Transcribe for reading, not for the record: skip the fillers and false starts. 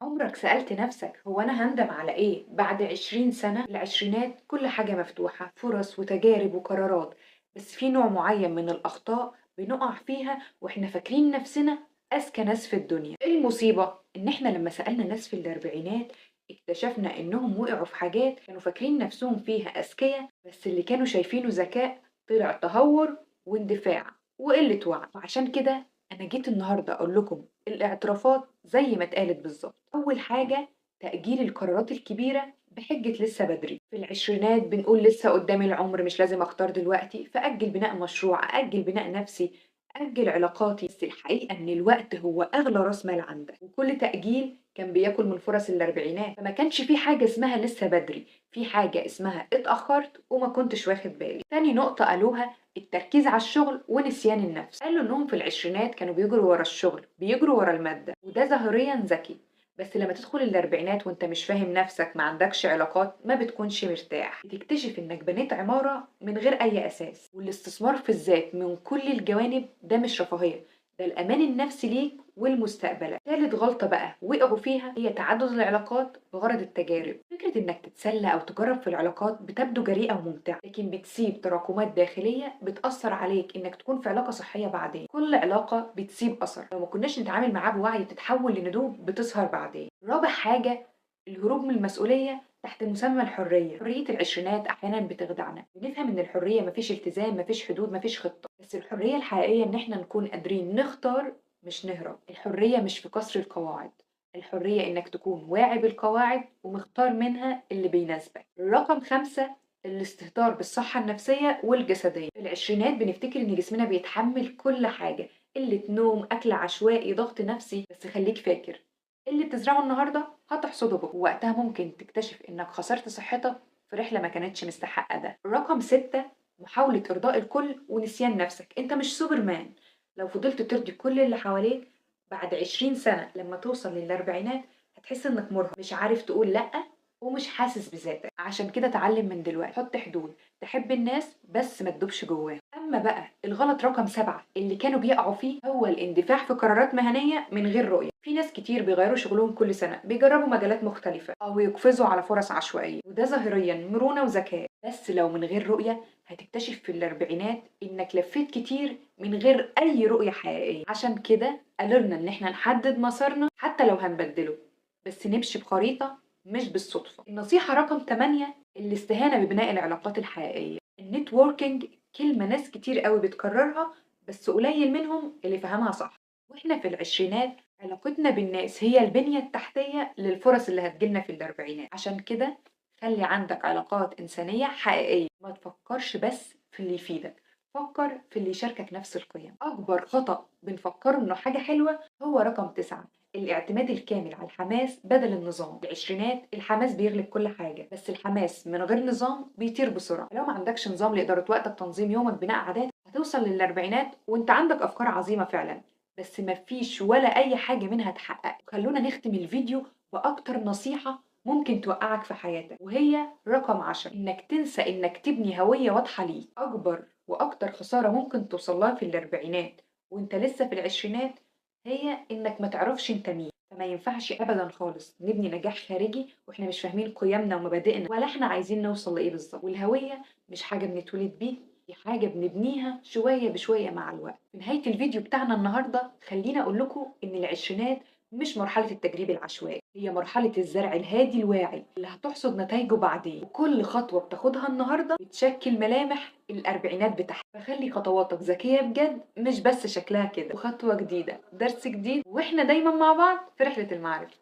عمرك سألت نفسك هو أنا هندم على إيه بعد 20 سنة؟ العشرينات كل حاجة مفتوحة، فرص وتجارب وقرارات، بس في نوع معين من الأخطاء بنقع فيها وإحنا فاكرين نفسنا أذكى ناس في الدنيا. إيه المصيبة؟ إن إحنا لما سألنا ناس في الأربعينات اكتشفنا إنهم وقعوا في حاجات كانوا فاكرين نفسهم فيها أذكياء، بس اللي كانوا شايفينه ذكاء طلع تهور واندفاع وقلة وعي. وعشان كده أنا جيت النهاردة أقول لكم الاعترافات زي ما اتقالت بالظبط. أول حاجة، تأجيل القرارات الكبيرة بحجة لسه بدري. في العشرينات بنقول لسه قدامي العمر، مش لازم أختار دلوقتي، فأجل بناء مشروع، أجل بناء نفسي، أجل علاقاتي. بس الحقيقة إن الوقت هو أغلى رأس مال عندك، وكل تأجيل كان بياكل من فرص الأربعينات. فما كانش في حاجة اسمها لسه بدري، في حاجة اسمها اتأخرت وما كنتش واخد بالي. تاني نقطة قالوها التركيز على الشغل ونسيان النفس. قالوا انهم في العشرينات كانوا بيجروا ورا الشغل، بيجروا ورا المادة، وده ظاهريا ذكي. بس لما تدخل الاربعينات وانت مش فاهم نفسك، ما عندكش علاقات، ما بتكونش مرتاح، بتكتشف انك بنيت عمارة من غير اي اساس. والاستثمار في الذات من كل الجوانب ده مش رفاهية، ده الامان النفسي ليك والمستقبل. ثالث غلطة بقى وقعوا فيها هي تعدد العلاقات بغرض التجارب. فكرة انك تتسلى او تجرب في العلاقات بتبدو جريئة وممتعة، لكن بتسيب تراكمات داخلية بتأثر عليك انك تكون في علاقة صحية بعدين. كل علاقة بتسيب اثر، لو ما كناش نتعامل معاه بوعي بتتحول لندوب بتظهر بعدين. رابع حاجة، الهروب من المسؤولية تحت مسمى الحرية. حرية العشرينات أحيانا بتخدعنا، بنفهم إن الحرية مفيش التزام، مفيش حدود، مفيش خطة. بس الحرية الحقيقية إن إحنا نكون قادرين نختار مش نهرب. الحرية مش في كسر القواعد، الحرية إنك تكون واعي بالقواعد ومختار منها اللي بيناسبك. رقم خمسة، الاستهتار بالصحة النفسية والجسدية. في العشرينات بنفتكر إن جسمنا بيتحمل كل حاجة، قلة نوم، أكل عشوائي، ضغط نفسي. بس خليك فاكر، اللي بتزرعه النهاردة هتحصده بكرة، وقتها ممكن تكتشف إنك خسرت صحتك في رحلة ما كانتش مستحقة ده. رقم ستة، محاولة إرضاء الكل ونسيان نفسك. أنت مش سوبرمان. لو فضلت ترضي كل اللي حواليك بعد 20 سنة لما توصل للأربعينات هتحس إنك مرهق، مش عارف تقول لأ، ومش حاسس بذاتك. عشان كده اتعلم من دلوقتي، حط حدود، تحب الناس بس ما تدوبش جواهم. اما بقى الغلط رقم سبعة اللي كانوا بيقعوا فيه هو الاندفاع في قرارات مهنية من غير رؤية. في ناس كتير بيغيروا شغلهم كل سنة، بيجربوا مجالات مختلفة او يقفزوا على فرص عشوائية، وده ظاهريا مرونة وذكاء. بس لو من غير رؤية هتكتشف في الاربعينات انك لفيت كتير من غير اي رؤية حقيقية. عشان كده قالولنا ان احنا نحدد مسارنا حتى لو هنبدله، بس نمشي بخريطة مش بالصدفة. النصيحة رقم 8، الاستهانة ببناء العلاقات الحقيقية. النتوركينج كلمة ناس كتير قوي بتكررها، بس قليل منهم اللي فهمها صح. واحنا في العشرينات علاقتنا بالناس هي البنية التحتية للفرص اللي هتجيلنا في الأربعينات. عشان كده خلي عندك علاقات إنسانية حقيقية، ما تفكرش بس في اللي يفيدك، فكر في اللي يشاركك نفس القيم. أكبر خطأ بنفكره إنه حاجة حلوة هو رقم 9، الاعتماد الكامل على الحماس بدل النظام. العشرينات الحماس بيغلب كل حاجة، بس الحماس من غير نظام بيطير بسرعة. لو ما عندكش نظام لإدارة وقتك، تنظيم يومك، بناء عادات، هتوصل للأربعينات وانت عندك أفكار عظيمة فعلا، بس مفيش ولا أي حاجة منها تحقق. خلونا نختم الفيديو بأكتر نصيحة ممكن توقعك في حياتك، وهي رقم 10، إنك تنسى إنك تبني هوية واضحة ليك. أكبر وأكتر خسارة ممكن توصلها في الأربعينات وانت لسه في العشرينات هي إنك ما تعرفش انت مين. فما ينفعش أبدا خالص نبني نجاح خارجي واحنا مش فاهمين قيمنا ومبادئنا ولا احنا عايزين نوصل لإيه بالظبط. والهوية مش حاجة بنتولد بيها، دي حاجة بنبنيها شوية بشوية مع الوقت. في نهاية الفيديو بتاعنا النهاردة خلينا أقول لكم إن العشرينات مش مرحلة التجريب العشوائي، هي مرحلة الزرع الهادي الواعي اللي هتحصد نتائجه بعدين. وكل خطوة بتاخدها النهاردة بتشكل ملامح الأربعينات بتاعتك. فخلي خطواتك ذكية بجد، مش بس شكلها كده. وخطوة جديدة، درس جديد، واحنا دايما مع بعض في رحلة المعرفة.